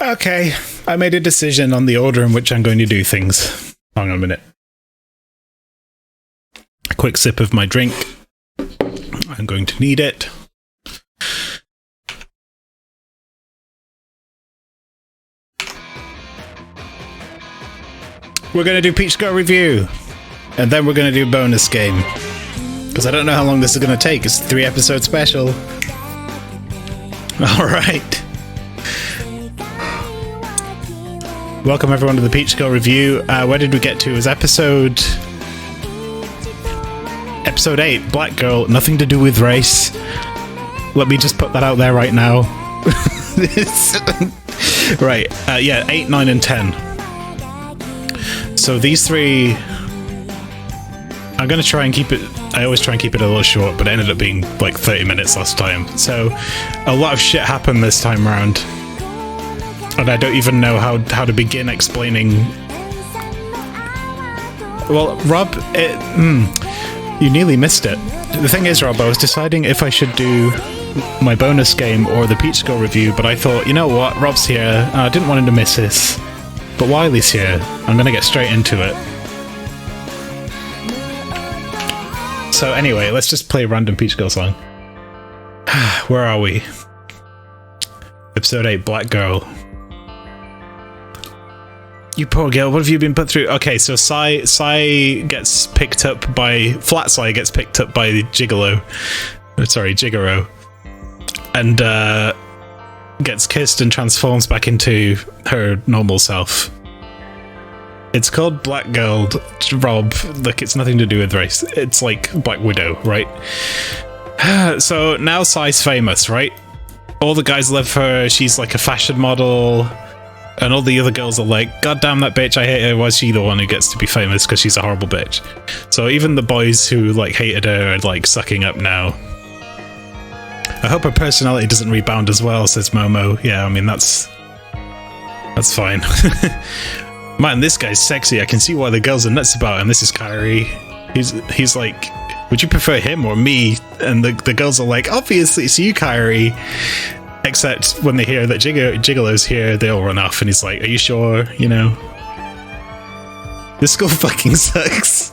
Okay, I made a decision on the order in which I'm going to do things. Hang on a minute. A quick sip of my drink. I'm going to need it. We're going to do Peach Girl review. And then we're going to do bonus game. Because I don't know how long this is going to take. It's a 3-episode special. Alright. Welcome everyone to the Peach Girl review. Where did we get to? It was episode 8, Black Girl, nothing to do with race. Let me just put that out there right now. Right, yeah, 8, 9, and 10. So these three, I'm going to try and keep it, I always try and keep it a little short, but it ended up being like 30 minutes last time. So a lot of shit happened this time around. And I don't even know how to begin explaining. Well, Rob, you nearly missed it. The thing is, Rob, I was deciding if I should do my bonus game or the Peach Girl review, but I thought, you know what, Rob's here, and I didn't want him to miss this. But Wiley's here, I'm going to get straight into it. So anyway, let's just play a random Peach Girl song. Where are we? Episode 8, Black Girl. You poor girl, what have you been put through? Okay, so Sai gets picked up by... Flat Sai gets picked up by Gigolo. Sorry, Gigaro. And gets kissed and transforms back into her normal self. It's called Black Girl, Rob. Look, it's nothing to do with race. It's like Black Widow, right? So now Sai's famous, right? All the guys love her, she's like a fashion model... And all the other girls are like, God damn that bitch, I hate her. Why is she the one who gets to be famous because she's a horrible bitch? So even the boys who like hated her are like sucking up now. I hope her personality doesn't rebound as well, says Momo. Yeah, I mean that's fine. Man, this guy's sexy. I can see why the girls are nuts about him. This is Kyrie. He's like, would you prefer him or me? And the girls are like, obviously it's you, Kyrie. Except when they hear that Gigolo's here, they all run off, and he's like, are you sure? You know? This school fucking sucks.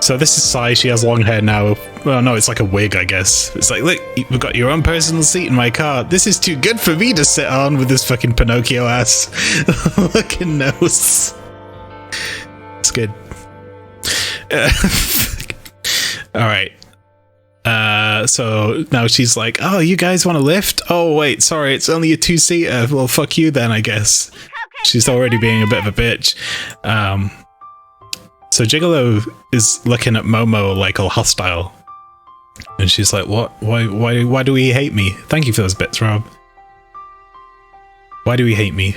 So this is Sai, she has long hair now. Well, no, it's like a wig, I guess. It's like, look, we've got your own personal seat in my car. This is too good for me to sit on with this fucking Pinocchio ass looking nose. It's good. Alright. So now she's like, oh, you guys want a lift? Oh, wait, sorry, it's only a 2-seater. Well, fuck you then, I guess. She's already being a bit of a bitch. So Gigolo is looking at Momo like all hostile. And she's like, what? Why do he hate me? Thank you for those bits, Rob. Why do he hate me?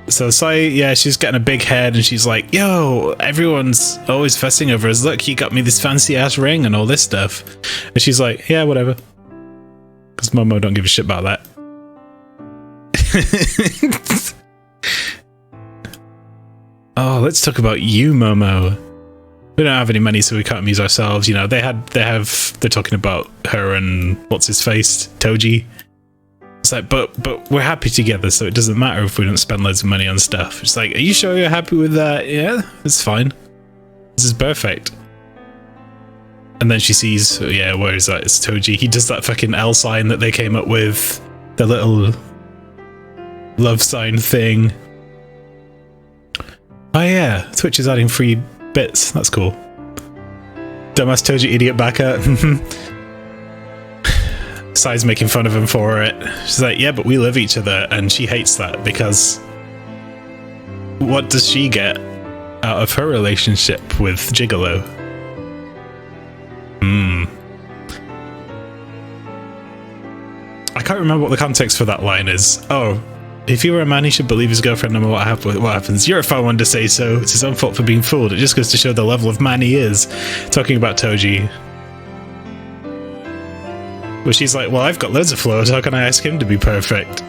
So Sai, yeah, she's getting a big head and she's like, yo, everyone's always fussing over us. Look, he got me this fancy ass ring and all this stuff. And she's like, yeah, whatever. Because Momo don't give a shit about that. Oh, let's talk about you, Momo. We don't have any money, so we can't amuse ourselves. You know, they're talking about her and what's his face, Toji. It's like, but we're happy together, so it doesn't matter if we don't spend loads of money on stuff. It's like, are you sure you're happy with that? Yeah, it's fine. This is perfect. And then she sees, yeah, where is that? It's Toji. He does that fucking L sign that they came up with. The little love sign thing. Oh yeah, Twitch is adding free bits. That's cool. Dumbass Toji idiot backer. Sai's making fun of him for it. She's like, yeah, but we love each other, and she hates that because what does she get out of her relationship with Gigolo? I can't remember what the context for that line is. Oh, if you were a man, he should believe his girlfriend no matter what happens. You're a fine one to say so. It's his own fault for being fooled. It just goes to show the level of man he is. Talking about Toji. Well, she's like, well, I've got loads of flaws. How can I ask him to be perfect?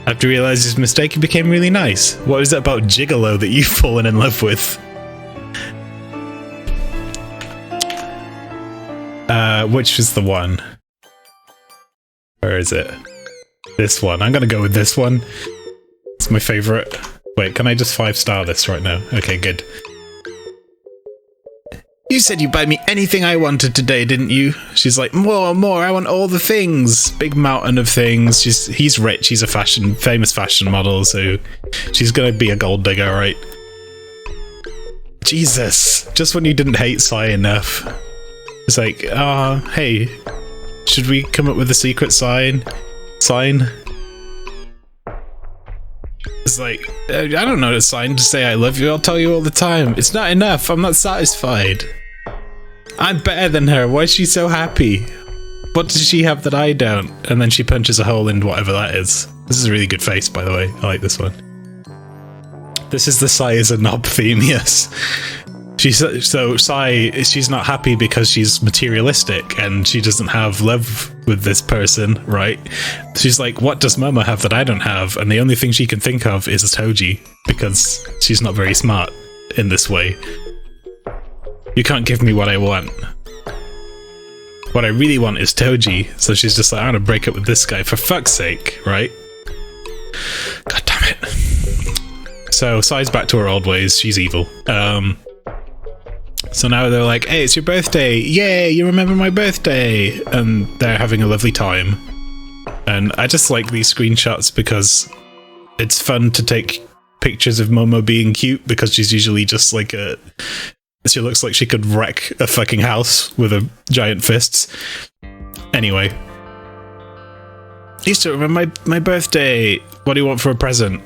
After he realized his mistake, he became really nice. What is it about Gigolo that you've fallen in love with? Which was the one? is it? This one. I'm gonna go with this one. It's my favorite. Wait, can I just 5-star this right now? Okay, good. You said you'd buy me anything I wanted today, didn't you? She's like, more, I want all the things. Big mountain of things. He's rich, he's a famous fashion model, so she's gonna be a gold digger, right? Jesus, just when you didn't hate Sai enough. It's like, hey, should we come up with a secret sign? It's like, I don't know the sign to say I love you, I'll tell you all the time. It's not enough, I'm not satisfied. I'm better than her, why is she so happy? What does she have that I don't? And then she punches a hole in whatever that is. This is a really good face, by the way, I like this one. This is the Sai is a knob theme, yes. She's not happy because she's materialistic and she doesn't have love with this person, right? She's like, what does Momo have that I don't have? And the only thing she can think of is Toji, because she's not very smart in this way. You can't give me what I want. What I really want is Toji, so she's just like, I'm gonna break up with this guy for fuck's sake, right? God damn it. So Sai's back to her old ways, she's evil. So now they're like, hey, it's your birthday, yay, you remember my birthday, and they're having a lovely time. And I just like these screenshots because it's fun to take pictures of Momo being cute, because she's usually just like she looks like she could wreck a fucking house with her giant fists. Anyway. You still remember my birthday, what do you want for a present?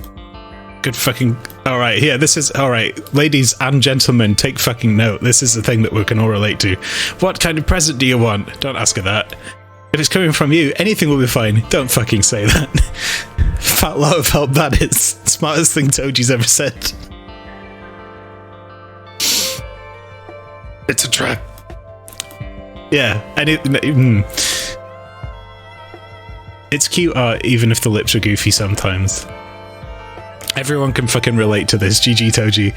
Good fucking... Alright, yeah, this is... Alright, ladies and gentlemen, take fucking note. This is the thing that we can all relate to. What kind of present do you want? Don't ask her that. If it's coming from you, anything will be fine. Don't fucking say that. Fat lot of help, that is. Smartest thing Toji's ever said. It's a trap. Yeah, and it's cute art, even if the lips are goofy sometimes. Everyone can fucking relate to this. GG Toji.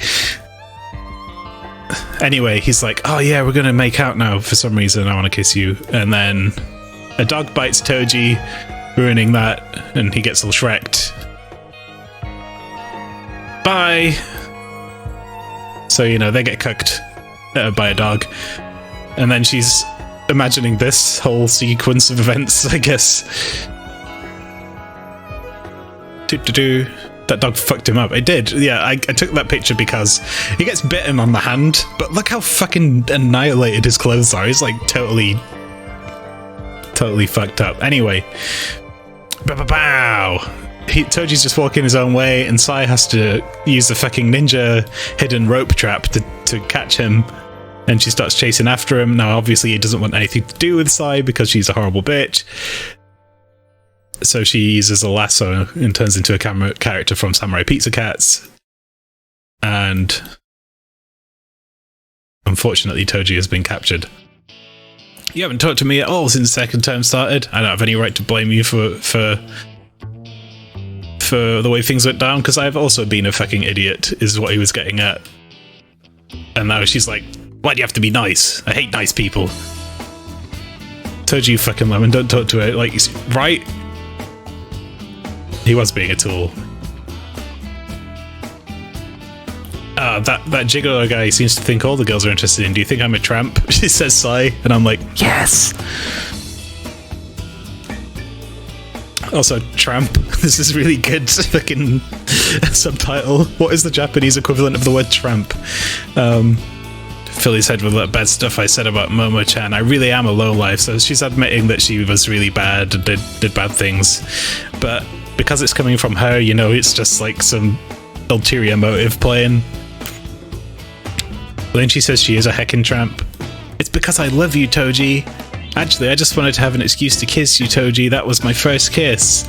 Anyway, he's like, oh yeah, we're gonna make out now for some reason, I want to kiss you. And then a dog bites Toji, ruining that, and he gets all shreked. Bye! So, you know, they get cooked by a dog. And then she's imagining this whole sequence of events, I guess. Do-do-do. That dog fucked him up. It did. Yeah, I took that picture because he gets bitten on the hand, but look how fucking annihilated his clothes are. He's like totally fucked up. Anyway. Bow. Toji's just walking his own way, and Sai has to use the fucking ninja hidden rope trap to catch him, and she starts chasing after him. Now, obviously, he doesn't want anything to do with Sai because she's a horrible bitch. So she uses a lasso and turns into a character from Samurai Pizza Cats. And unfortunately, Toji has been captured. You haven't talked to me at all since the second term started. I don't have any right to blame you for the way things went down, because I've also been a fucking idiot, is what he was getting at. And now she's like, why do you have to be nice? I hate nice people. Toji, you fucking lemon, don't talk to her. Like, right? He was being a tool. That gigolo guy seems to think all the girls are interested in. Do you think I'm a tramp? She says Sai, and I'm like, yes! Also, tramp. This is really good fucking subtitle. What is the Japanese equivalent of the word tramp? Fill his head with that bad stuff I said about Momo-chan. I really am a lowlife, so she's admitting that she was really bad and did bad things. But because it's coming from her, you know, it's just like some ulterior motive playing. But then she says she is a heckin' tramp. It's because I love you, Toji. Actually, I just wanted to have an excuse to kiss you, Toji. That was my first kiss.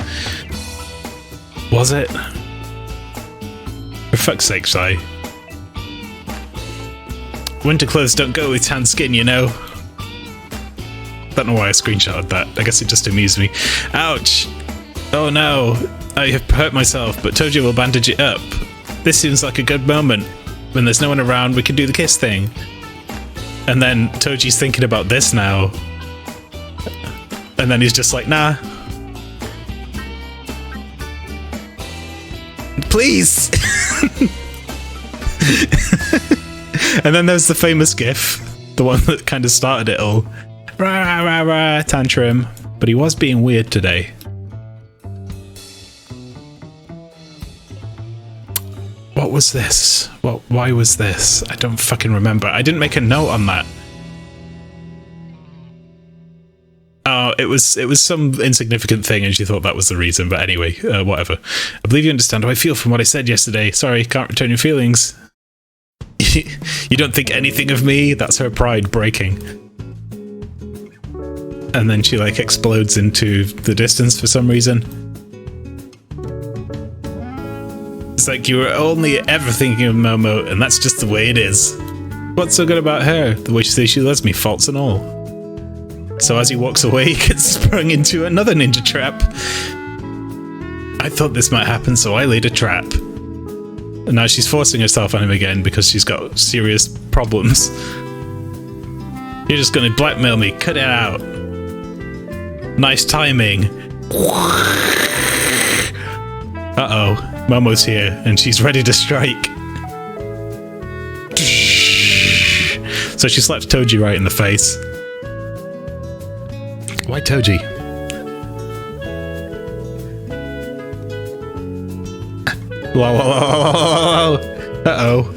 Was it? For fuck's sake, Sai. Winter clothes don't go with tan skin, you know. Don't know why I screenshotted that. I guess it just amused me. Ouch! Oh no, I have hurt myself, but Toji will bandage it up. This seems like a good moment. When there's no one around, we can do the kiss thing. And then Toji's thinking about this now. And then he's just like, nah. please. And then there's the famous gif, the one that kind of started it all. Rah, rah, rah, tantrum. But he was being weird today. What was this? Why was this? I don't fucking remember. I didn't make a note on that. Oh, it was some insignificant thing and she thought that was the reason, but anyway, whatever. I believe you understand how I feel from what I said yesterday. Sorry, can't return your feelings. You don't think anything of me? That's her pride breaking. And then she like explodes into the distance for some reason. It's like you were only ever thinking of Momo, and that's just the way it is. What's so good about her? The way she says she loves me, faults and all. So as he walks away, he gets sprung into another ninja trap. I thought this might happen, so I laid a trap. And now she's forcing herself on him again because she's got serious problems. You're just gonna blackmail me, cut it out. Nice timing. Uh-oh, Momo's here, and she's ready to strike. So she slaps Toji right in the face. Why Toji? Uh-oh.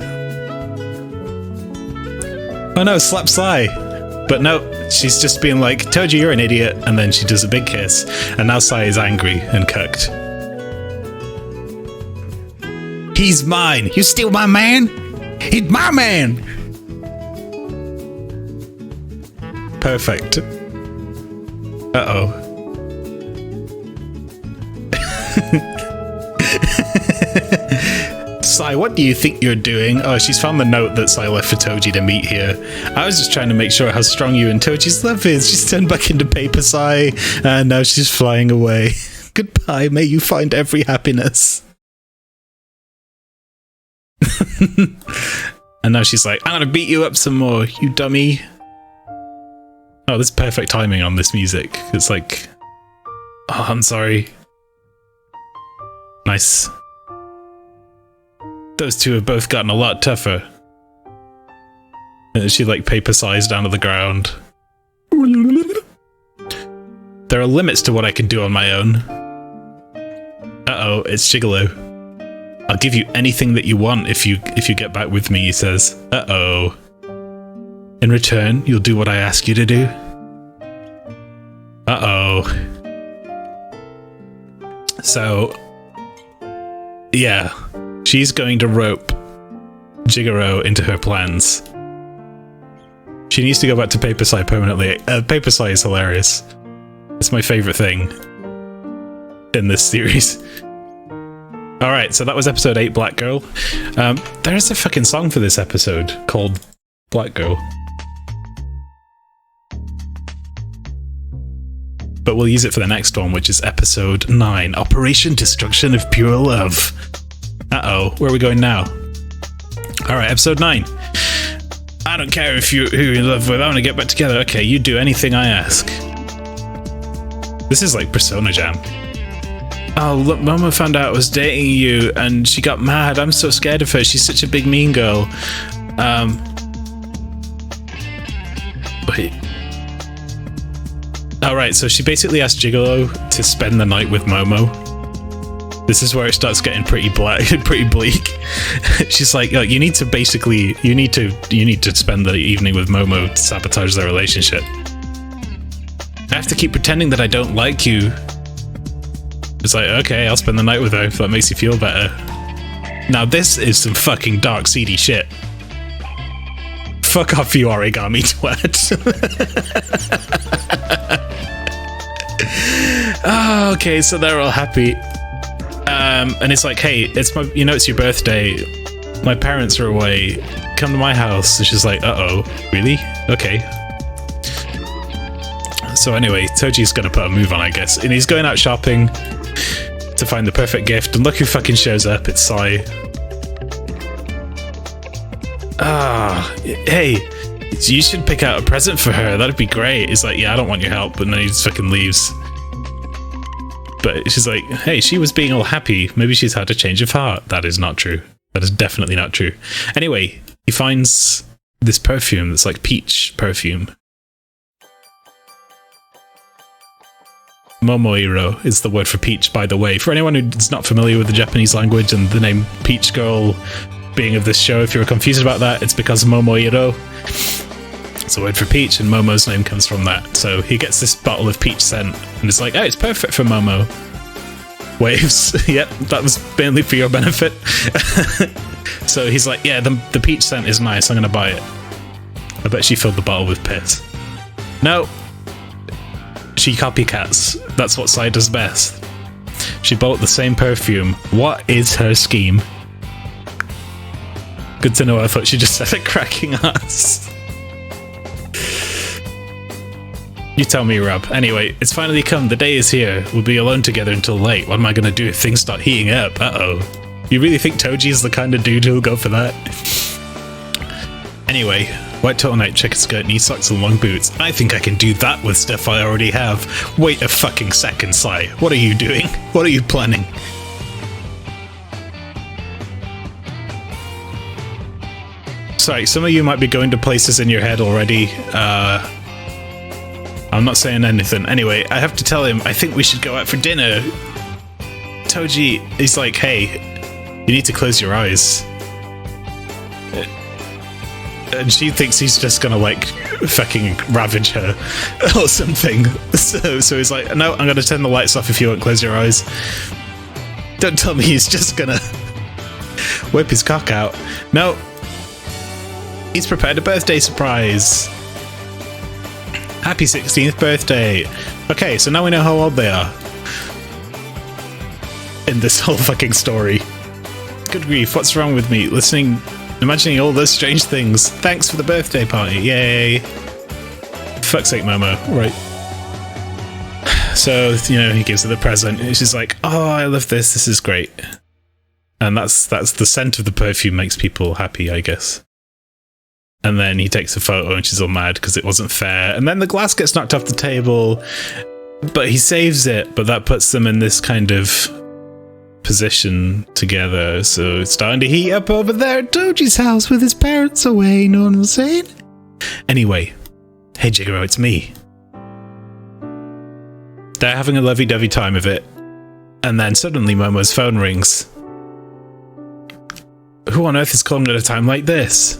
Oh no, slap Sai. But no, she's just being like, Toji, you're an idiot, and then she does a big kiss, and now Sai is angry and cooked. He's mine! You steal my man? He's my man! Perfect. Uh-oh. Sai, what do you think you're doing? Oh, she's found the note that Sai left for Toji to meet here. I was just trying to make sure how strong you and Toji's love is. She's turned back into paper, Sai, and now she's flying away. Goodbye, may you find every happiness. And now she's like, I'm gonna beat you up some more, you dummy. Oh, this is perfect timing on this music. It's like, oh, I'm sorry. Nice. Those two have both gotten a lot tougher. And she like paper Sai's down to the ground. There are limits to what I can do on my own. Uh-oh, it's Gigolo. I'll give you anything that you want if you get back with me, he says. Uh-oh. In return, you'll do what I ask you to do? Uh-oh. So, yeah. She's going to rope Jigoro into her plans. She needs to go back to Paper Sai permanently. Paper Sai is hilarious. It's my favourite thing in this series. Alright, so that was episode 8, Black Girl. There is a fucking song for this episode called Black Girl. But we'll use it for the next one, which is episode 9, Operation Destruction of Pure Love. Uh-oh, where are we going now? Alright, episode 9. I don't care who you're in love with, I want to get back together. Okay, you do anything I ask. This is like Persona Jam. Oh, look, Momo found out I was dating you, and she got mad. I'm so scared of her, she's such a big mean girl. Wait. Alright, so she basically asked Gigolo to spend the night with Momo. This is where it starts getting pretty bleak. She's like, oh, you need to spend the evening with Momo to sabotage their relationship. I have to keep pretending that I don't like you. It's like, okay, I'll spend the night with her if that makes you feel better. Now this is some fucking dark, seedy shit. Fuck off, you origami twat. Oh, okay, so they're all happy. And it's like, hey, it's your birthday. My parents are away. Come to my house. And she's like, uh-oh, really? Okay. So anyway, Toji's gonna put a move on, I guess. And he's going out shopping to find the perfect gift. And look who fucking shows up. It's Sai. Ah, hey, you should pick out a present for her. That'd be great. He's like, yeah, I don't want your help. And then he just fucking leaves. But she's like, hey, she was being all happy. Maybe she's had a change of heart. That is not true. That is definitely not true. Anyway, he finds this perfume that's like peach perfume. Momoiro is the word for peach, by the way. For anyone who's not familiar with the Japanese language and the name Peach Girl being of this show, if you're confused about that, it's because Momoiro. It's a word for peach, and Momo's name comes from that. So he gets this bottle of peach scent, and it's like, oh, it's perfect for Momo. Waves. Yep, that was mainly for your benefit. So he's like, yeah, the peach scent is nice, I'm gonna buy it. I bet she filled the bottle with piss. No. She copycats. That's what Sai does best. She bought the same perfume. What is her scheme? Good to know. I thought she just said it cracking ass. You tell me, Rob. Anyway, it's finally come. The day is here. We'll be alone together until late. What am I going to do if things start heating up? Uh-oh. You really think Toji is the kind of dude who'll go for that? Anyway, white turtleneck, checkered skirt, knee socks and long boots. I think I can do that with stuff I already have. Wait a fucking second, Sai. What are you doing? What are you planning? Sorry, some of you might be going to places in your head already. I'm not saying anything. Anyway, I have to tell him, I think we should go out for dinner. Toji is like, hey, you need to close your eyes. And she thinks he's just gonna, like, fucking ravage her or something. So he's like, no, I'm gonna turn the lights off if you won't close your eyes. Don't tell me he's just gonna whip his cock out. No. He's prepared a birthday surprise. Happy 16th birthday. Okay, so now we know how old they are. In this whole fucking story. Good grief, what's wrong with me? Imagining all those strange things. Thanks for the birthday party. Yay. Fuck's sake, Momo. Right. So, you know, he gives her the present. And she's like, oh, I love this. This is great. And that's the scent of the perfume makes people happy, I guess. And then he takes a photo and she's all mad because it wasn't fair. And then the glass gets knocked off the table, but he saves it. But that puts them in this kind of position together. So it's starting to heat up over there at Toji's house with his parents away. No one was saying. Anyway, hey Jigoro, it's me. They're having a lovey-dovey time of it. And then suddenly Momo's phone rings. Who on earth is calling at a time like this?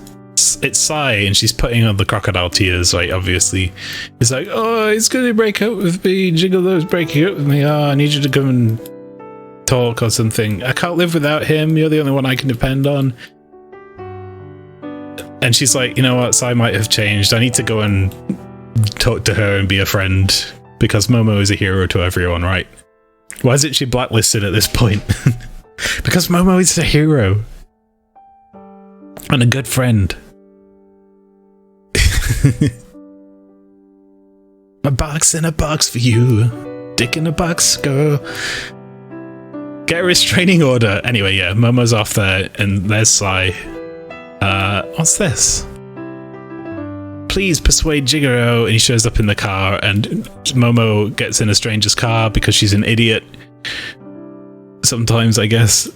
It's Sai, and she's putting on the crocodile tears, right, obviously. It's like, oh, he's gonna break up with me, Gigolo's breaking up with me, oh, I need you to come and talk or something. I can't live without him, you're the only one I can depend on. And she's like, you know what, Sai might have changed, I need to go and talk to her and be a friend, because Momo is a hero to everyone, right? Why isn't she blacklisted at this point? Because Momo is a hero. And a good friend. A box in a box for you. Dick in a box, girl. Get a restraining order. Anyway, yeah, Momo's off there, and there's Sai. What's this? Please persuade Jigoro, and he shows up in the car, and Momo gets in a stranger's car because she's an idiot. Sometimes, I guess.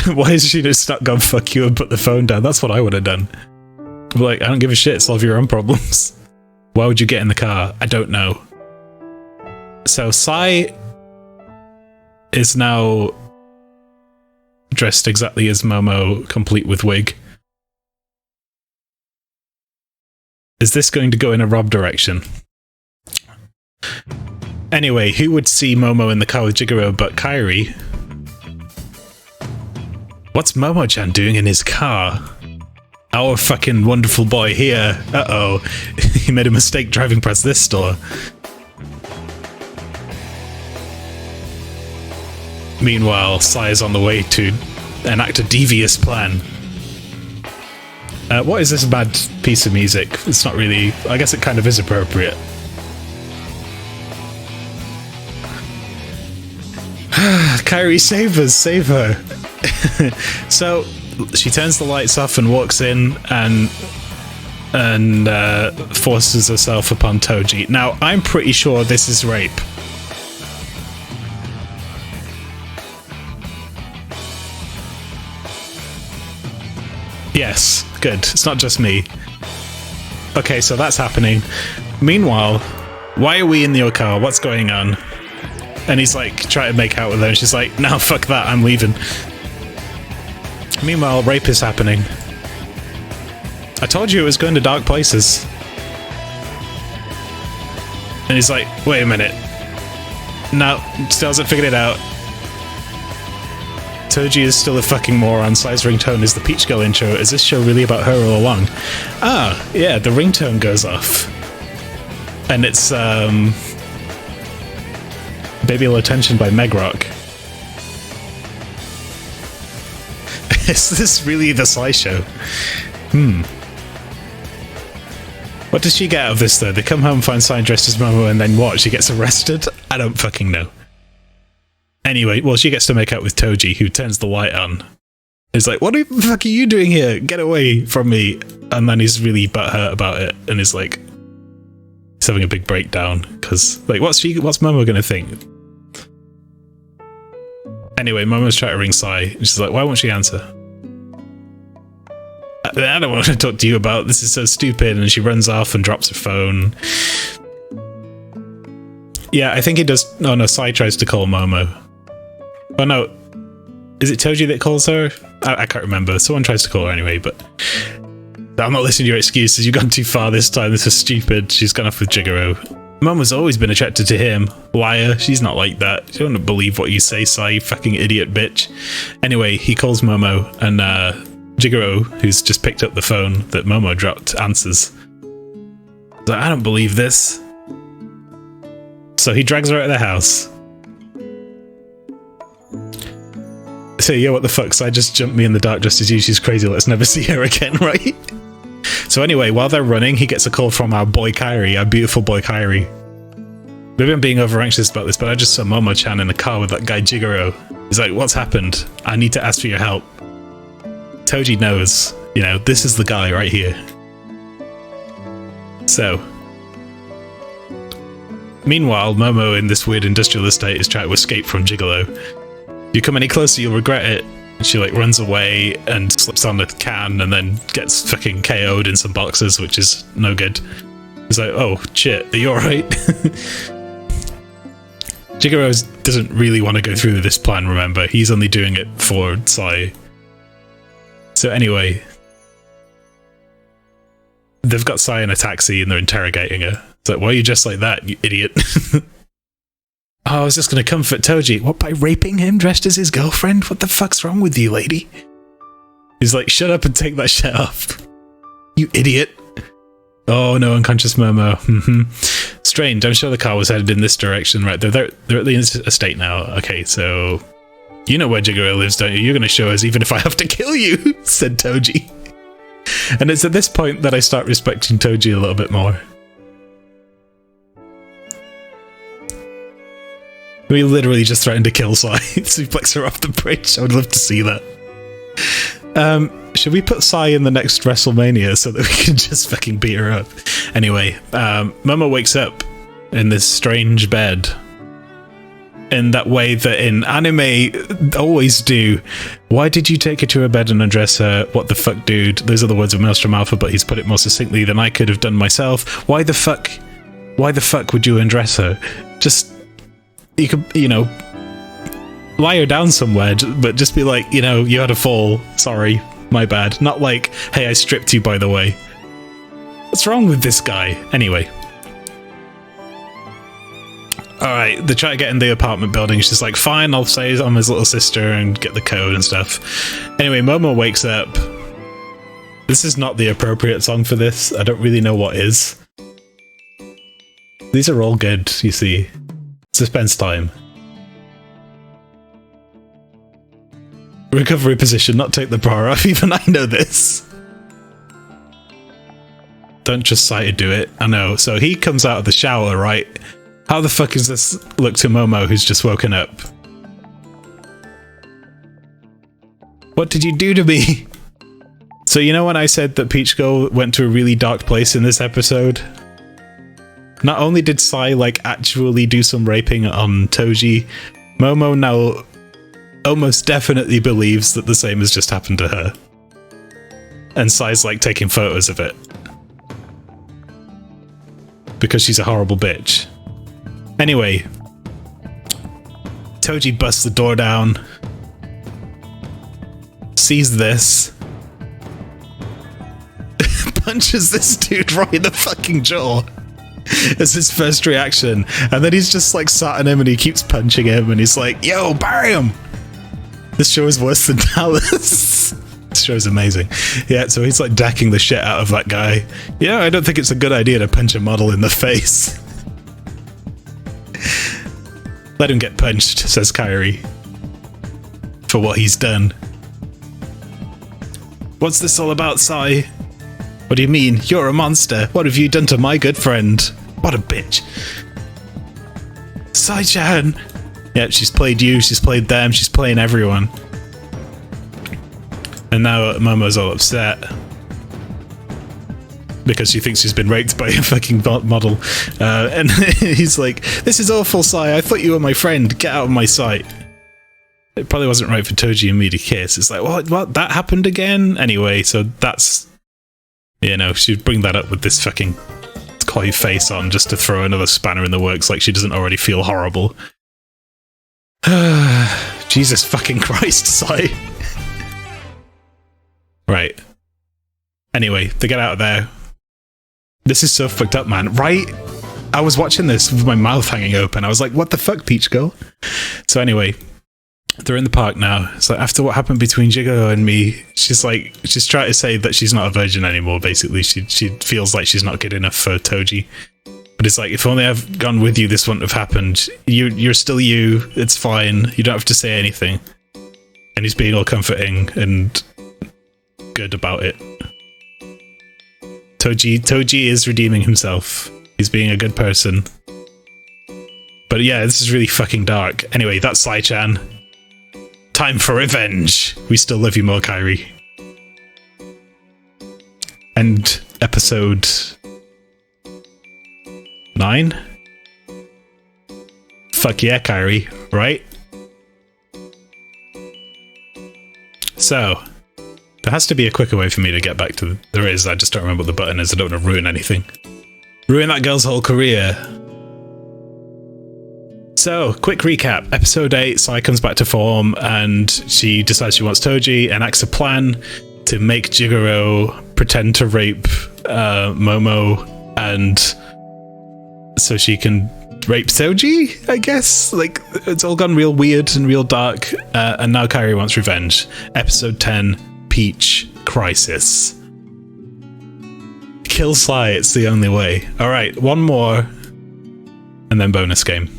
Why is she just not gone fuck you and put the phone down? That's what I would have done. Like, I don't give a shit, solve your own problems. Why would you get in the car? I don't know. So Sai is now dressed exactly as Momo, complete with wig. Is this going to go in a Rob direction? Anyway, who would see Momo in the car with Jigoro but Kairi? What's Momo-chan doing in his car? Our fucking wonderful boy here. Uh-oh. He made a mistake driving past this store. Meanwhile, Sai is on the way to enact a devious plan. What is this bad piece of music? It's not really... I guess it kind of is appropriate. Kairi, save us! Save her! So she turns the lights off and walks in and forces herself upon Toji. Now, I'm pretty sure this is rape. good. It's not just me. Okay, so that's happening. Meanwhile, why are we in your car? What's going on? And he's like trying to make out with her, and she's like, no, fuck that, I'm leaving. Meanwhile, rape is happening. I told you it was going to dark places. And he's like, wait a minute. No, still hasn't figured it out. Toji is still a fucking moron. Sai's ringtone is the Peach Girl intro. Is this show really about her all along? Ah, yeah, the ringtone goes off. And it's, Baby Low Tension by Meg Rock. Is this really the Sai show? What does she get out of this, though? They come home, find Sai dressed as Momo, and then what? She gets arrested? I don't fucking know. Anyway, well, she gets to make out with Toji, who turns the light on. He's like, what the fuck are you doing here? Get away from me. And then he's really butthurt about it, and he's like, he's having a big breakdown, because, like, what's Momo gonna think? Anyway, Momo's trying to ring Sai, and she's like, why won't she answer? I don't want to talk to you about this, is so stupid, and she runs off and drops her phone. Yeah, I think he does. Oh no, Sai tries to call Momo. Oh no, is it Toji that calls her? I can't remember. Someone tries to call her anyway, but I'm not listening to your excuses. You've gone too far this time. This is stupid. She's gone off with Jigoro. Momo's always been attracted to him. Liar. She's not like that. She don't believe what you say, Sai, you fucking idiot bitch. Anyway, he calls Momo, and Jigoro, who's just picked up the phone that Momo dropped, answers. He's like, I don't believe this. So he drags her out of the house. So, yo, what the fuck? So I just jumped me in the dark just as you. She's crazy. Let's never see her again, right? So anyway, while they're running, he gets a call from our boy Kairi, our beautiful boy Kairi. Maybe I'm being over anxious about this, but I just saw Momo-chan in the car with that guy Jigoro. He's like, what's happened? I need to ask for your help. Toji knows, you know, this is the guy right here. So, meanwhile, Momo in this weird industrial estate is trying to escape from Gigolo. If you come any closer, you'll regret it. And she like runs away and slips on a can and then gets fucking KO'd in some boxes, which is no good. It's like, oh shit, are you alright? Jigoro doesn't really want to go through this plan, remember? He's only doing it for Sai. So anyway, they've got Sai in a taxi and they're interrogating her. It's like, why are you dressed like that, you idiot? Oh, I was just going to comfort Toji. What, by raping him dressed as his girlfriend? What the fuck's wrong with you, lady? He's like, shut up and take that shit off. You idiot. Oh no, unconscious Momo. Strange, I'm sure the car was headed in this direction. Right, they're at the estate now. Okay, so you know where Jigoro lives, don't you? You're going to show us even if I have to kill you, said Toji. And it's at this point that I start respecting Toji a little bit more. We literally just threatened to kill Sai. Suplex her off the bridge. I would love to see that. Should we put Sai in the next WrestleMania so that we can just fucking beat her up? Anyway, Momo wakes up in this strange bed. In that way that in anime always do. Why did you take her to her bed and undress her? What the fuck, dude? Those are the words of Maelstrom Alpha, but he's put it more succinctly than I could have done myself. Why the fuck would you undress her? Just... You could, you know, lie her down somewhere, but just be like, you know, you had a fall. Sorry, my bad. Not like, hey, I stripped you, by the way. What's wrong with this guy? Anyway. Alright, they try to get in the apartment building. She's like, fine, I'll say I'm his little sister and get the code and stuff. Anyway, Momo wakes up. This is not the appropriate song for this. I don't really know what is. These are all good, you see. Suspense time. Recovery position, not take the bra off. Even I know this. Don't just Sai to do it. I know. So he comes out of the shower, right? How the fuck is this look to Momo, who's just woken up? What did you do to me? So you know when I said that Peach Girl went to a really dark place in this episode? Not only did Sai, like, actually do some raping on Toji, Momo now almost definitely believes that the same has just happened to her. and Sai's like taking photos of it. Because she's a horrible bitch. Anyway, Toji busts the door down, sees this, punches this dude right in the fucking jaw as his first reaction, and then he's just like sat on him and he keeps punching him and he's like, yo, bury him! This show is worse than Dallas. This show is amazing. Yeah, so he's like decking the shit out of that guy. Yeah, I don't think it's a good idea to punch a model in the face. Let him get punched, says Kairi, for what he's done. What's this all about, Sai? What do you mean? You're a monster. What have you done to my good friend? What a bitch. Sai-chan! Yeah, she's played you, she's played them, she's playing everyone. And now Momo's all upset. Because she thinks she's been raped by a fucking model. And he's like, this is awful, Sai. I thought you were my friend. Get out of my sight. It probably wasn't right for Toji and me to kiss. It's like, what? That happened again? Anyway, so that's... You know, she'd bring that up with this fucking coy face on just to throw another spanner in the works like she doesn't already feel horrible. Jesus fucking Christ, Sai. Right. Anyway, they get out of there. This is so fucked up, man. Right? I was watching this with my mouth hanging open. I was like, what the fuck, Peach Girl? So anyway, they're in the park now. It's like, after what happened between Jigoro and me, she's trying to say that she's not a virgin anymore, basically. She feels like she's not good enough for Toji. But it's like, if only I've gone with you, this wouldn't have happened. You're still you. It's fine. You don't have to say anything. And he's being all comforting and good about it. Toji is redeeming himself. He's being a good person. But yeah, this is really fucking dark. Anyway, that's Sai-chan. Time for revenge. We still love you more, Kairi. And episode 9? Fuck yeah, Kairi, right? So, there has to be a quicker way for me to get back to... There is, I just don't remember what the button is. I don't want to ruin anything. Ruin that girl's whole career. So, quick recap. Episode 8, Sai comes back to form and she decides she wants Toji, enacts a plan to make Jigoro pretend to rape Momo, and so she can rape Toji, I guess? Like, it's all gone real weird and real dark, and now Kairi wants revenge. Episode 10, Peach Crisis. Kill Sai, it's the only way. Alright, one more, and then bonus game.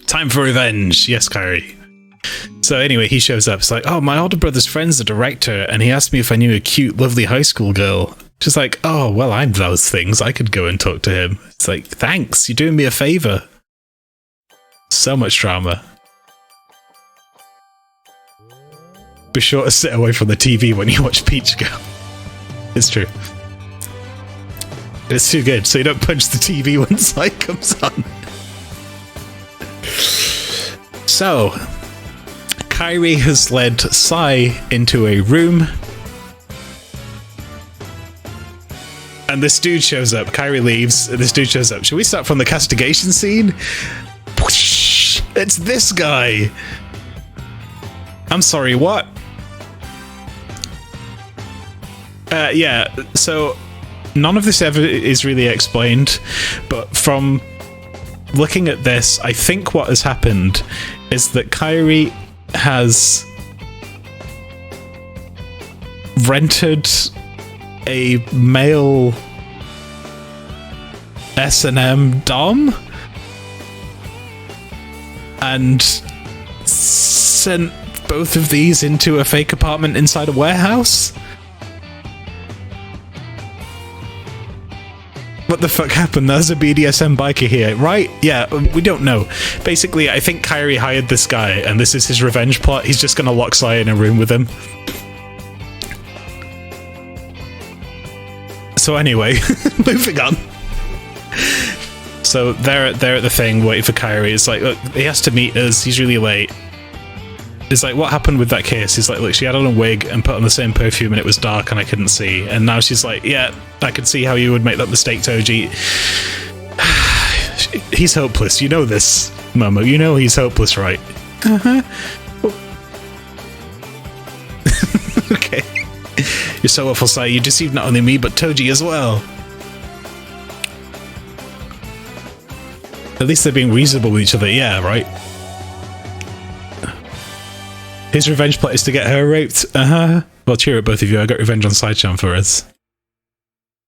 Time for revenge. Yes, Kairi. So anyway, he shows up. It's like, oh, my older brother's friend's the director, and he asked me if I knew a cute, lovely high school girl. She's like, oh, well, I'm those things. I could go and talk to him. It's like, thanks, you're doing me a favor. So much drama. Be sure to sit away from the TV when you watch Peach Girl. It's true. It's too good, so you don't punch the TV when Sai comes on. So, Kairi has led Sai into a room, and this dude shows up. Kairi leaves, and this dude shows up. Should we start from the castigation scene? It's this guy! I'm sorry, what? Yeah, so none of this ever is really explained, but from looking at this, I think what has happened is that Kairi has rented a male S&M dom and sent both of these into a fake apartment inside a warehouse. What the fuck happened? There's a BDSM biker here, right? Yeah, we don't know. Basically, I think Kairi hired this guy, and this is his revenge plot. He's just gonna lock Sai in a room with him. So anyway, moving on. So they're at the thing, waiting for Kairi. It's like, look, he has to meet us. He's really late. It's like, what happened with that case? He's like, look, she had on a wig and put on the same perfume and it was dark and I couldn't see. And now she's like, yeah, I could see how you would make that mistake, Toji. He's hopeless. You know this, Momo. You know he's hopeless, right? Uh-huh. Okay. You're so awful, Sai. You deceived not only me, but Toji as well. At least they're being reasonable with each other. Yeah, right? His revenge plot is to get her raped. Uh-huh. Well, cheer up, both of you. I got revenge on Sai-chan for us.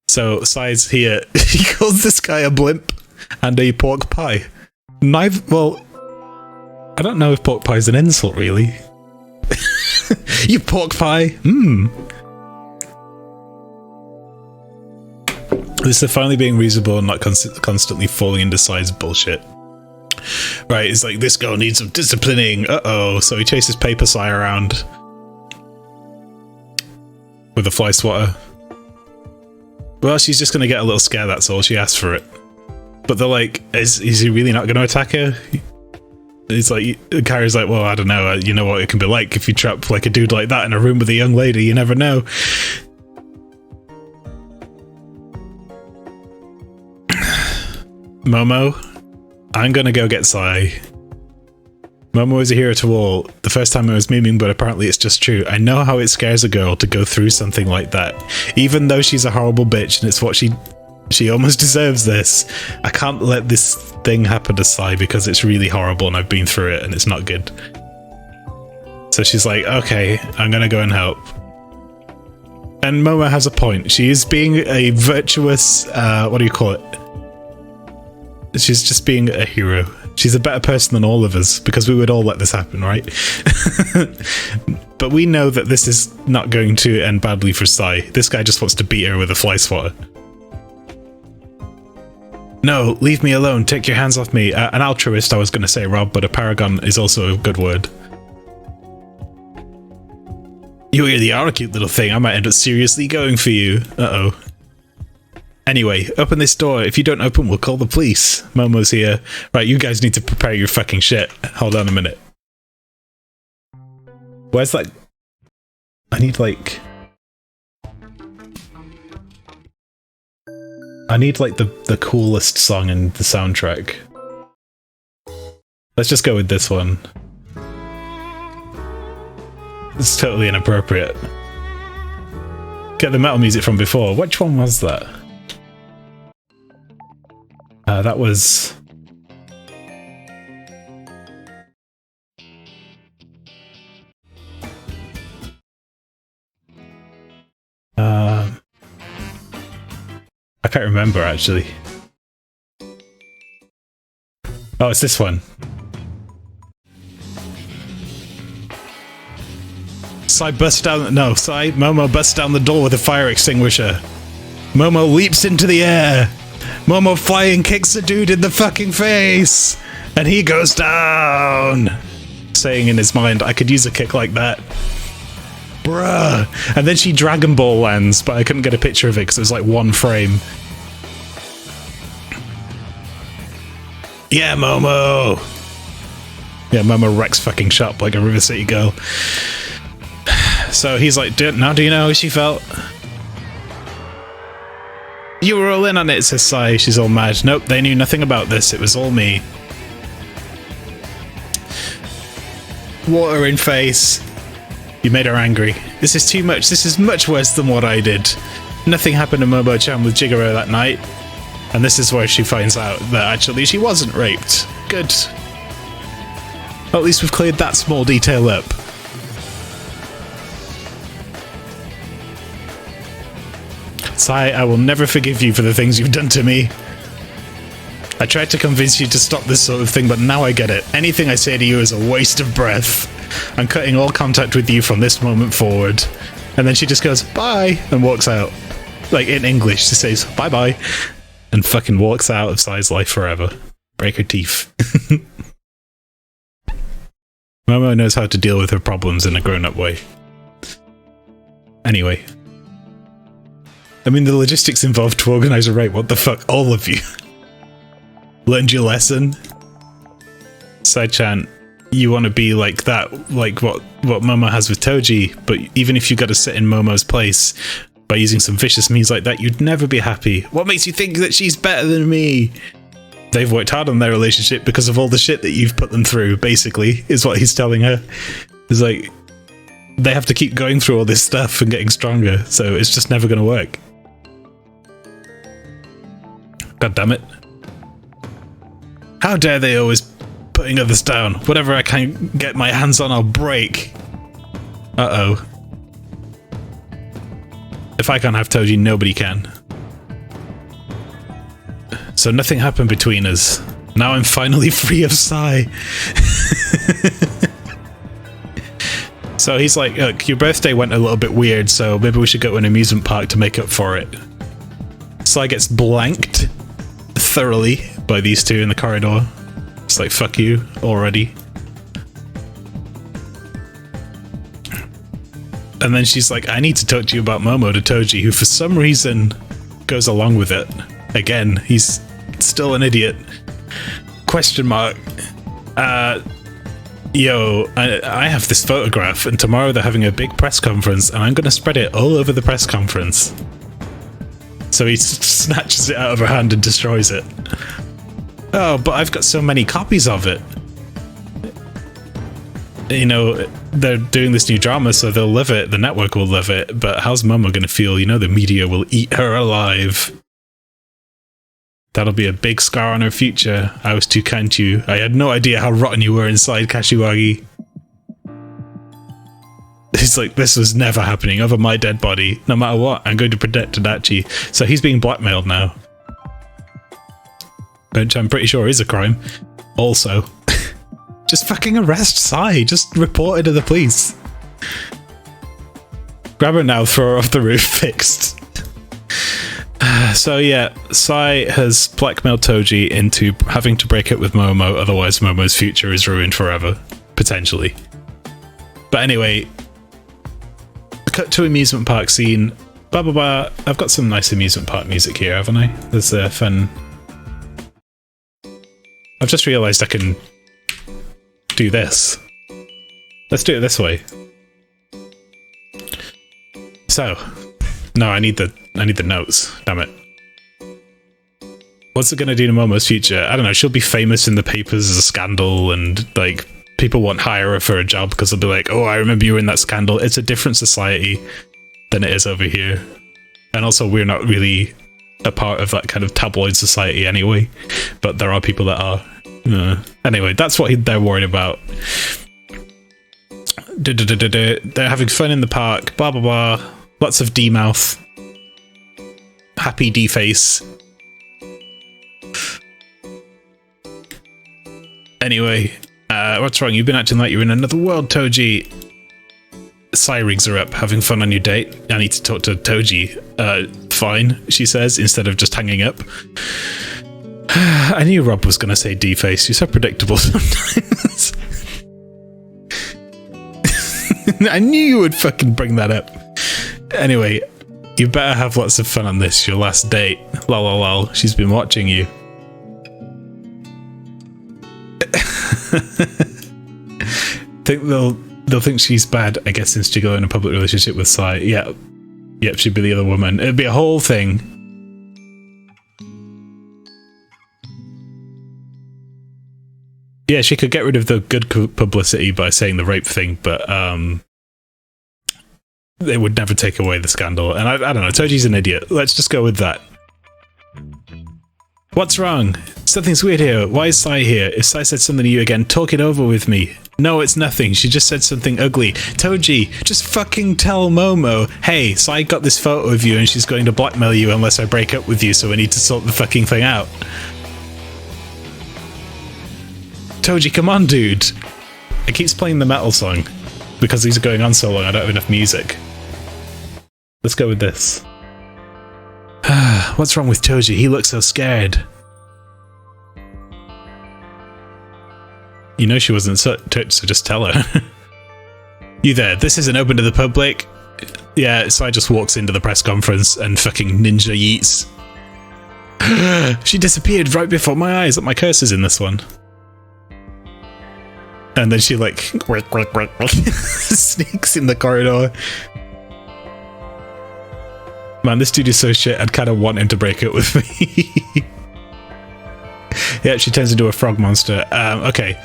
So, Sai's here. He calls this guy a blimp and a pork pie. Neither... Well... I don't know if pork pie is an insult, really. You pork pie? Hmm. This is finally being reasonable and not constantly falling into Sai's bullshit. Right, it's like, this girl needs some disciplining. Uh-oh. So he chases Paper Sai around with a fly swatter. Well, she's just going to get a little scared, that's all. She asked for it. But they're like, is he really not going to attack her? It's like, Kairi's like, well, I don't know. You know what it can be like if you trap like a dude like that in a room with a young lady. You never know. Momo, I'm gonna go get Sai. Momo is a hero to all. The first time I was memeing, but apparently it's just true. I know how it scares a girl to go through something like that. Even though she's a horrible bitch and it's what she almost deserves this. I can't let this thing happen to Sai because it's really horrible and I've been through it and it's not good. So she's like, okay, I'm gonna go and help. And Momo has a point. She is being a virtuous, what do you call it? She's just being a hero. She's a better person than all of us because we would all let this happen, right? But we know that this is not going to end badly for Sai. This guy just wants to beat her with a fly swatter. No, leave me alone. Take your hands off me. An altruist, I was going to say, Rob, but a paragon is also a good word. You really are a cute little thing. I might end up seriously going for you. Uh-oh. Anyway, open this door. If you don't open, we'll call the police. Momo's here. Right, you guys need to prepare your fucking shit. Hold on a minute. Where's that? I need like the coolest song in the soundtrack. Let's just go with this one. It's totally inappropriate. Get the metal music from before. Which one was that? That was... I can't remember, actually. Oh, it's this one. Momo busts down the door with a fire extinguisher. Momo leaps into the air. Momo flying kicks the dude in the fucking face. And he goes down. Saying in his mind, I could use a kick like that. Bruh. And then she Dragon Ball lands, but I couldn't get a picture of it because it was like one frame. Yeah, Momo. Yeah, Momo wrecks fucking shop like a River City girl. So he's like, now do you know how she felt? You were all in on it, says Sai. She's all mad. Nope, they knew nothing about this. It was all me. Water in face. You made her angry. This is too much. This is much worse than what I did. Nothing happened to Momo-chan with Jigoro that night. And this is where she finds out that actually she wasn't raped. Good. Well, at least we've cleared that small detail up. Sai, I will never forgive you for the things you've done to me. I tried to convince you to stop this sort of thing, but now I get it. Anything I say to you is a waste of breath. I'm cutting all contact with you from this moment forward. And then she just goes, bye, and walks out. Like, in English, she says, bye-bye, and fucking walks out of Sai's life forever. Break her teeth. Momo knows how to deal with her problems in a grown-up way. Anyway. I mean, the logistics involved to organize a rape. What the fuck? All of you. Learned your lesson? Sai-chan, you want to be like that, like what Momo has with Toji, but even if you got to sit in Momo's place by using some vicious means like that, you'd never be happy. What makes you think that she's better than me? They've worked hard on their relationship because of all the shit that you've put them through, basically, is what he's telling her. It's like, they have to keep going through all this stuff and getting stronger, so it's just never going to work. God damn it. How dare they always putting others down? Whatever I can get my hands on, I'll break. Uh-oh. If I can't have Toji, nobody can. So nothing happened between us. Now I'm finally free of Sai. So he's like, look, your birthday went a little bit weird, so maybe we should go to an amusement park to make up for it. Sai gets blanked thoroughly by these two in the corridor. It's like, fuck you already. And then she's like, I need to talk to you about Momo to Toji, who for some reason goes along with it. Again, he's still an idiot. Question mark. Yo, I have this photograph, and tomorrow they're having a big press conference, and I'm going to spread it all over the press conference. So he snatches it out of her hand and destroys it. Oh, but I've got so many copies of it. You know, they're doing this new drama, so they'll love it. The network will love it. But how's Momo going to feel? You know, the media will eat her alive. That'll be a big scar on her future. I was too kind to you. I had no idea how rotten you were inside, Kashiwagi. He's like, this was never happening over my dead body. No matter what, I'm going to protect Tadachi. So he's being blackmailed now. Which I'm pretty sure is a crime. Also. Just fucking arrest Sai. Just report her to the police. Grab her now, throw her off the roof, fixed. So yeah, Sai has blackmailed Toji into having to break up with Momo, otherwise Momo's future is ruined forever. Potentially. But anyway, cut to amusement park scene. Blah blah blah. I've got some nice amusement park music here, haven't I? There's a fun... I've just realised I can do this. Let's do it this way. So, no, I need the notes. Damn it. What's it gonna do to Momo's future? I don't know. She'll be famous in the papers as a scandal, and like people won't hire her for a job because they'll be like, "Oh, I remember you were in that scandal." It's a different society than it is over here, and also we're not really a part of that kind of tabloid society anyway. But there are people that are. Anyway, that's what they're worried about. They're having fun in the park. Blah blah blah. Lots of D-mouth. Happy D-face. Anyway, what's wrong? You've been acting like you're in another world, Toji. Sai rigs her up. Having fun on your date? I need to talk to Toji. Fine, she says, instead of just hanging up. I knew Rob was going to say D-face. You're so predictable sometimes. I knew you would fucking bring that up. Anyway, you better have lots of fun on this, your last date. Lol lol lol. She's been watching you. Think they'll think she's bad, I guess, since Jiggle in a public relationship with Sai. Yeah. Yep, she'd be the other woman. It'd be a whole thing. Yeah, she could get rid of the good publicity by saying the rape thing, but they would never take away the scandal. And I don't know, Toji's an idiot. Let's just go with that. What's wrong? Something's weird here. Why is Sai here? If Sai said something to you again, talk it over with me. No, it's nothing. She just said something ugly. Toji, just fucking tell Momo, hey, Sai got this photo of you and she's going to blackmail you unless I break up with you, so we need to sort the fucking thing out. Toji, come on, dude. It keeps playing the metal song because these are going on so long I don't have enough music. Let's go with this. What's wrong with Toji? He looks so scared. You know she wasn't touched, so just tell her. You there? This isn't open to the public. Yeah, Sai just walks into the press conference and fucking ninja yeets. She disappeared right before my eyes. Look, my cursor's in this one. And then she like sneaks in the corridor. Man, this dude is so shit, I'd kind of want him to break up with me. Yeah, she turns into a frog monster. Okay.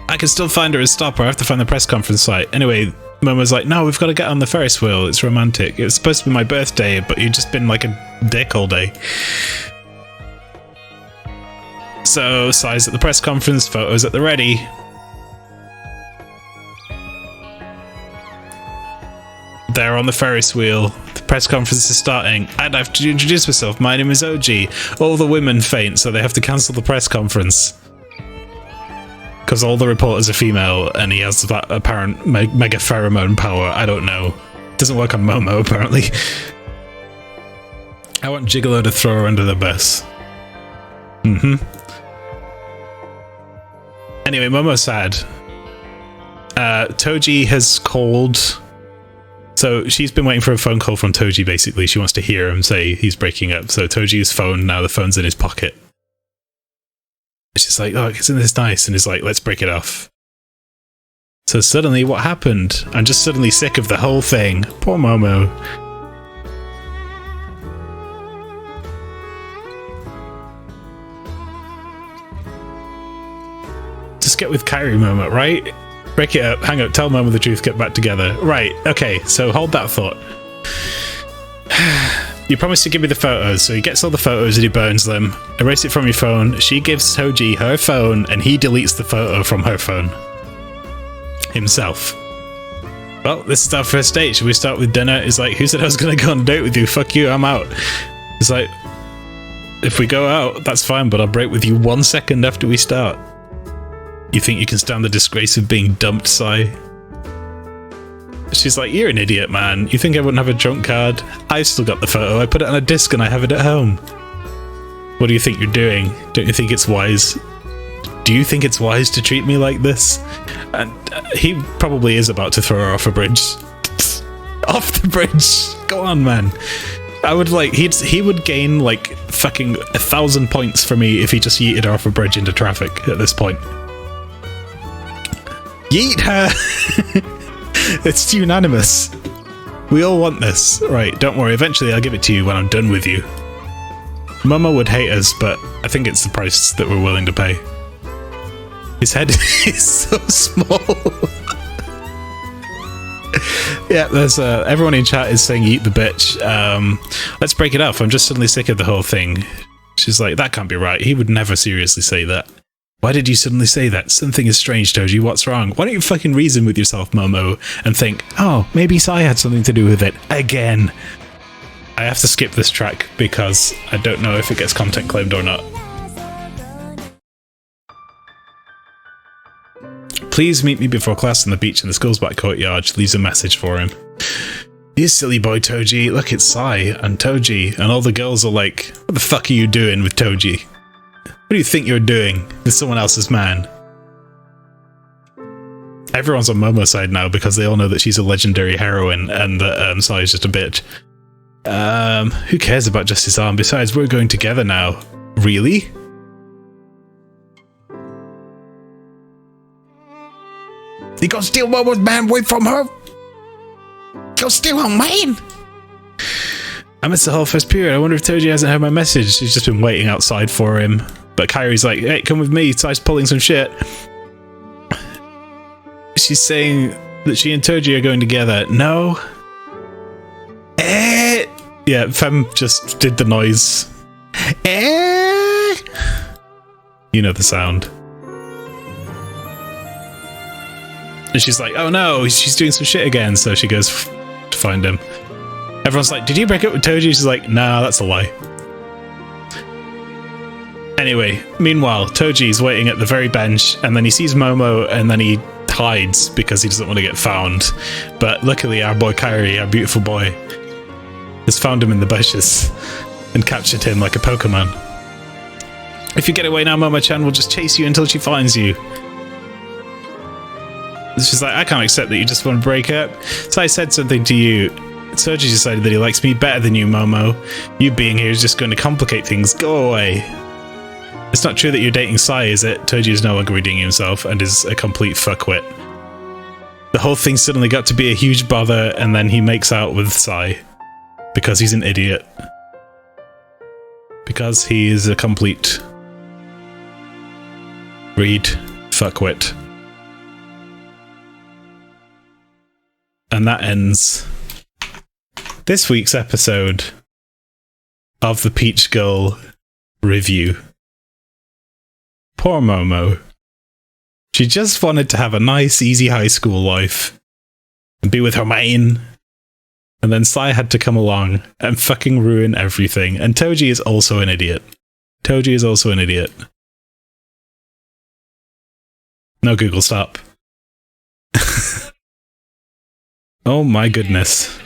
I can still find her and stop her. I have to find the press conference site. Anyway, Momo's like, no, we've got to get on the Ferris wheel. It's romantic. It was supposed to be my birthday, but you've just been like a dick all day. So, Sai's at the press conference, photos at the ready. They're on the Ferris wheel. The press conference is starting. I'd have to introduce myself. My name is OG. All the women faint, so they have to cancel the press conference. Because all the reporters are female, and he has that apparent mega pheromone power. I don't know. Doesn't work on Momo, apparently. I want Gigolo to throw her under the bus. Anyway, Momo's sad. Toji has called... So she's been waiting for a phone call from Toji, basically. She wants to hear him say he's breaking up. So Toji's phone, now the phone's in his pocket. She's like, oh, isn't this nice? And he's like, let's break it off. So suddenly, what happened? I'm just suddenly sick of the whole thing. Poor Momo. Just get with Kairi, Momo, right? Break it up, hang up, tell Momo the truth, get back together. Right, okay, so hold that thought. You promised to give me the photos, so he gets all the photos and he burns them. Erase it from your phone. She gives Toji her phone and he deletes the photo from her phone. Himself. Well, this is our first date. Should we start with dinner? He's like, who said I was going to go on a date with you? Fuck you, I'm out. He's like, if we go out, that's fine, but I'll break with you 1 second after we start. You think you can stand the disgrace of being dumped, Sai? She's like, you're an idiot, man. You think I wouldn't have a trump card? I've still got the photo. I put it on a disc and I have it at home. What do you think you're doing? Don't you think it's wise? Do you think it's wise to treat me like this? And he probably is about to throw her off a bridge. Off the bridge. Go on, man. I would like, he would gain like fucking 1,000 points for me if he just yeeted her off a bridge into traffic at this point. Yeet her! It's unanimous. We all want this. Right, don't worry, eventually I'll give it to you when I'm done with you. Momo would hate us, but I think it's the price that we're willing to pay. His head is so small. Yeah, there's everyone in chat is saying eat the bitch. Let's break it off. I'm just suddenly sick of the whole thing. She's like, that can't be right. He would never seriously say that. Why did you suddenly say that? Something is strange, Toji. What's wrong? Why don't you fucking reason with yourself, Momo, and think, oh, maybe Sai had something to do with it. Again. I have to skip this track because I don't know if it gets content claimed or not. Please meet me before class on the beach in the school's back courtyard. She leaves a message for him. You silly boy, Toji. Look, it's Sai and Toji. And all the girls are like, what the fuck are you doing with Toji? What do you think you're doing with someone else's man? Everyone's on Momo's side now because they all know that she's a legendary heroine and that Sai is just a bitch. Who cares about Justice Arm? Besides, we're going together now. Really? You gonna steal Momo's man away from her? Go steal her man? I missed the whole first period. I wonder if Toji hasn't heard my message. She's just been waiting outside for him. But Kairi's like, hey, come with me. Sai's pulling some shit. She's saying that she and Toji are going together. No. Yeah, Fem just did the noise. You know the sound. And she's like, oh no, she's doing some shit again. So she goes to find him. Everyone's like, did you break up with Toji? She's like, nah, that's a lie. Anyway, meanwhile, Toji's waiting at the very bench, and then he sees Momo, and then he hides because he doesn't want to get found. But luckily, our boy Kairi, our beautiful boy, has found him in the bushes and captured him like a Pokemon. If you get away now, Momo-chan will just chase you until she finds you. She's like, I can't accept that you just want to break up. So I said something to you. Toji decided that he likes me better than you, Momo. You being here is just going to complicate things. Go away. It's not true that you're dating Sai, is it? Toji is no longer redeeming himself and is a complete fuckwit. The whole thing suddenly got to be a huge bother, and then he makes out with Sai. Because he's an idiot. Because he is a complete... read fuckwit. And that ends this week's episode of the Peach Girl review. Poor Momo. She just wanted to have a nice, easy high school life and be with her main. And then Sai had to come along and fucking ruin everything. And Toji is also an idiot. Toji is also an idiot. No, Google, stop. Oh my goodness.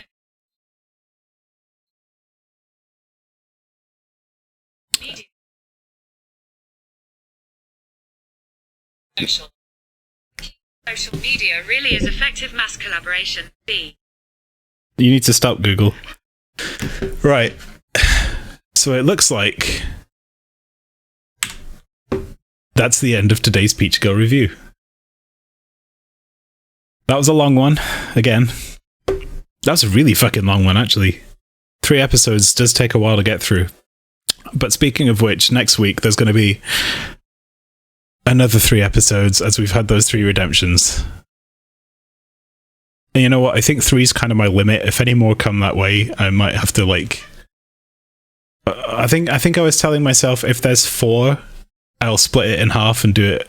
Social media really is effective mass collaboration. B. You need to stop, Google. Right. So it looks like that's the end of today's Peach Girl review. That was a long one, again. That was a really fucking long one, actually. 3 episodes does take a while to get through. But speaking of which, next week there's going to be another 3 episodes, as we've had those 3 redemptions. And you know what? I think 3 is kind of my limit. If any more come that way, I might have to, like... I think I was telling myself, if there's 4, I'll split it in half and do it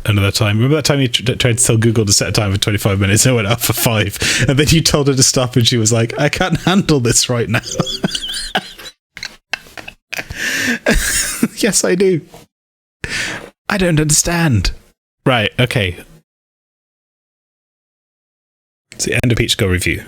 another time. Remember that time you tried to tell Google to set a time for 25 minutes and it went out for 5, and then you told her to stop and she was like, I can't handle this right now. Yes, I do. I don't understand. Right, okay. It's the end of Peach Girl review.